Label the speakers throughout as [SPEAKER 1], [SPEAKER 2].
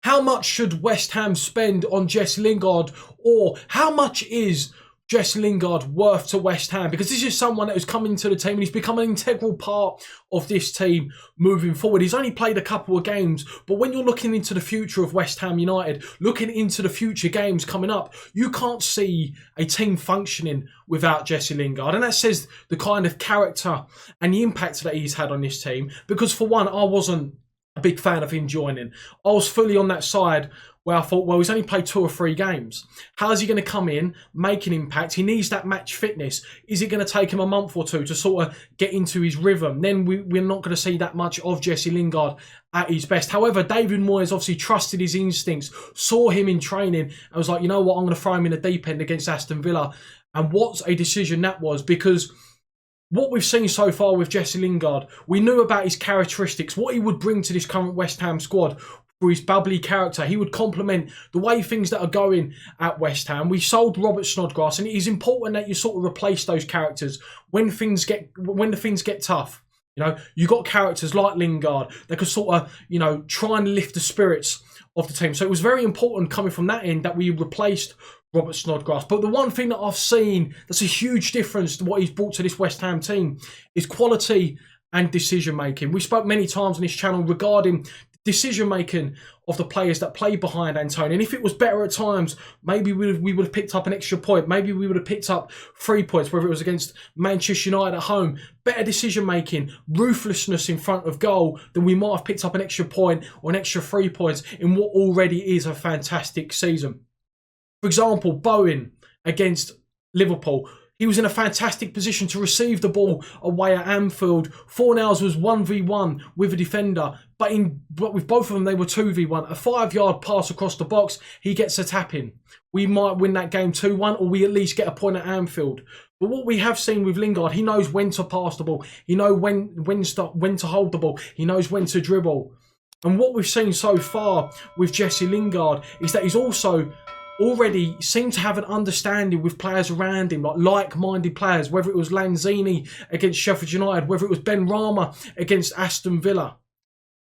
[SPEAKER 1] How much should West Ham spend on Jesse Lingard, or how much is Jesse Lingard worth to West Ham? Because this is someone that has come into the team and he's become an integral part of this team moving forward. He's only played a couple of games, but when you're looking into the future of West Ham United, looking into the future games coming up, you can't see a team functioning without Jesse Lingard. And that says the kind of character and the impact that he's had on this team. Because for one, I wasn't a big fan of him joining. I was fully on that side where I thought, well, he's only played 2 or 3 games. How is he going to come in, make an impact? He needs that match fitness. Is it going to take him a month or 2 to sort of get into his rhythm? Then we're not going to see that much of Jesse Lingard at his best. However, David Moyes obviously trusted his instincts, saw him in training, and was like, you know what, I'm going to throw him in the deep end against Aston Villa. And what a decision that was, because what we've seen so far with Jesse Lingard, we knew about his characteristics, what he would bring to this current West Ham squad. For his bubbly character, he would complement the way things that are going at West Ham. We sold Robert Snodgrass, and it is important that you sort of replace those characters when the things get tough. You know, you got characters like Lingard that could sort of, you know, try and lift the spirits of the team. So it was very important coming from that end that we replaced Robert Snodgrass. But the one thing that I've seen that's a huge difference to what he's brought to this West Ham team is quality and decision making. We spoke many times on this channel regarding decision making of the players that play behind Antonio, and if it was better at times, maybe we would have picked up an extra point, maybe we would have picked up 3 points, whether it was against Manchester United at home. Better decision making, ruthlessness in front of goal, then we might have picked up an extra point or an extra 3 points in what already is a fantastic season. For example, Bowen against Liverpool, he was in a fantastic position to receive the ball away at Anfield. Fornals was 1v1 with a defender, but with both of them, they were 2v1. A 5-yard pass across the box, he gets a tap-in. We might win that game 2-1, or we at least get a point at Anfield. But what we have seen with Lingard, he knows when to pass the ball. He knows when to hold the ball. He knows when to dribble. And what we've seen so far with Jesse Lingard is that he's also already seemed to have an understanding with players around him, like-minded players, whether it was Lanzini against Sheffield United, whether it was Ben Rama against Aston Villa.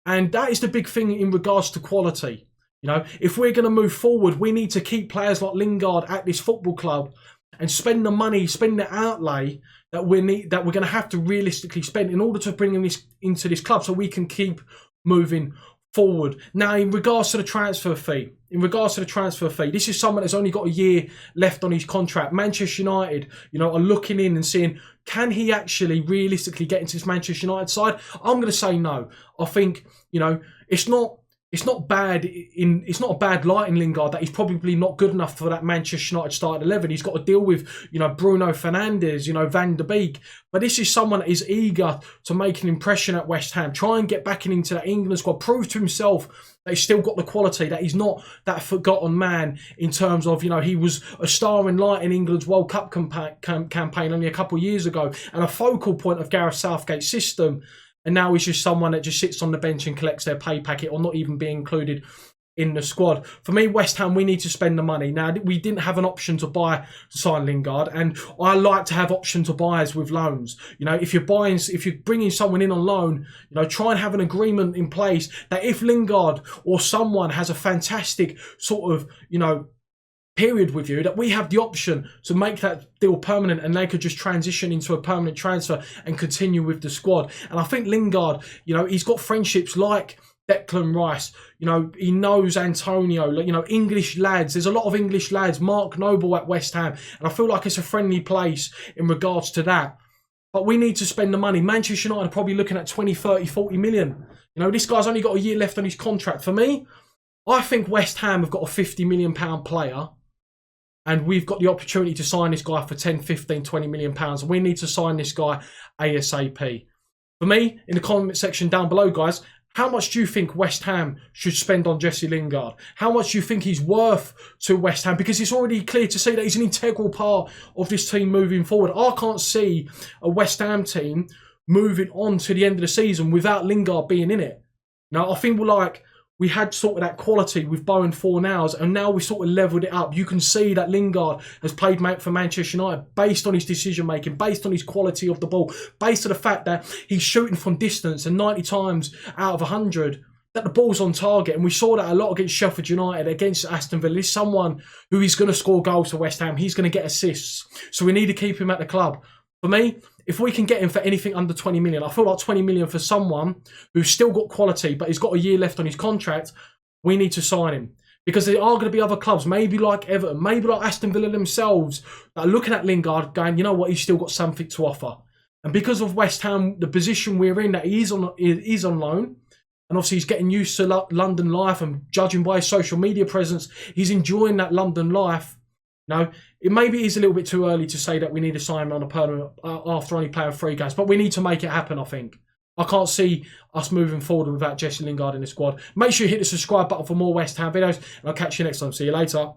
[SPEAKER 1] And that is the big thing in regards to quality. You know, if we're going to move forward, we need to keep players like Lingard at this football club and spend the money, spend the outlay that we're going to have to realistically spend in order to bring him into this club so we can keep moving forward. Now, in regards to the transfer fee, this is someone that's only got a year left on his contract. Manchester United, you know, are looking in and seeing, can he actually realistically get into this Manchester United side? I'm going to say no. I think, you know, it's not a bad light in Lingard that he's probably not good enough for that Manchester United starting 11. He's got to deal with, you know, Bruno Fernandes, you know, Van der Beek. But this is someone that is eager to make an impression at West Ham, try and get back into that England squad, prove to himself that he's still got the quality, that he's not that forgotten man in terms of, you know, he was a star and light in England's World Cup campaign only a couple of years ago and a focal point of Gareth Southgate's system. And now he's just someone that just sits on the bench and collects their pay packet or not even being included in the squad. For me, West Ham, we need to spend the money. Now, we didn't have an option to sign Lingard, and I like to have option to buys with loans. You know, if you're bringing someone in on loan, you know, try and have an agreement in place that if Lingard or someone has a fantastic sort of, you know, period with you, that we have the option to make that deal permanent and they could just transition into a permanent transfer and continue with the squad. And I think Lingard, you know, he's got friendships like Declan Rice, you know, he knows Antonio, you know, English lads. There's a lot of English lads, Mark Noble at West Ham, and I feel like it's a friendly place in regards to that. But we need to spend the money. Manchester United are probably looking at 20, 30, 40 million. You know, this guy's only got a year left on his contract. For me, I think West Ham have got a £50 million player, and we've got the opportunity to sign this guy for 10, 15, 20 million pounds. We need to sign this guy ASAP. For me, in the comment section down below, guys, how much do you think West Ham should spend on Jesse Lingard? How much do you think he's worth to West Ham? Because it's already clear to see that he's an integral part of this team moving forward. I can't see a West Ham team moving on to the end of the season without Lingard being in it. Now, I think we had sort of that quality with Bowen Fornals, and now we sort of levelled it up. You can see that Lingard has played for Manchester United based on his decision making, based on his quality of the ball, based on the fact that he's shooting from distance, and 90 times out of 100, that the ball's on target, and we saw that a lot against Sheffield United, against Aston Villa. He's someone who is going to score goals for West Ham. He's going to get assists. So we need to keep him at the club. For me, if we can get him for anything under 20 million, I feel like 20 million for someone who's still got quality, but he's got a year left on his contract, we need to sign him. Because there are going to be other clubs, maybe like Everton, maybe like Aston Villa themselves, that are looking at Lingard going, you know what, he's still got something to offer. And because of West Ham, the position we're in, that he is on loan, and obviously he's getting used to London life, and judging by his social media presence, he's enjoying that London life. You know, it maybe is a little bit too early to say that we need to sign him on a permanent after only playing 3 games, but we need to make it happen, I think. I can't see us moving forward without Jesse Lingard in the squad. Make sure you hit the subscribe button for more West Ham videos, and I'll catch you next time. See you later.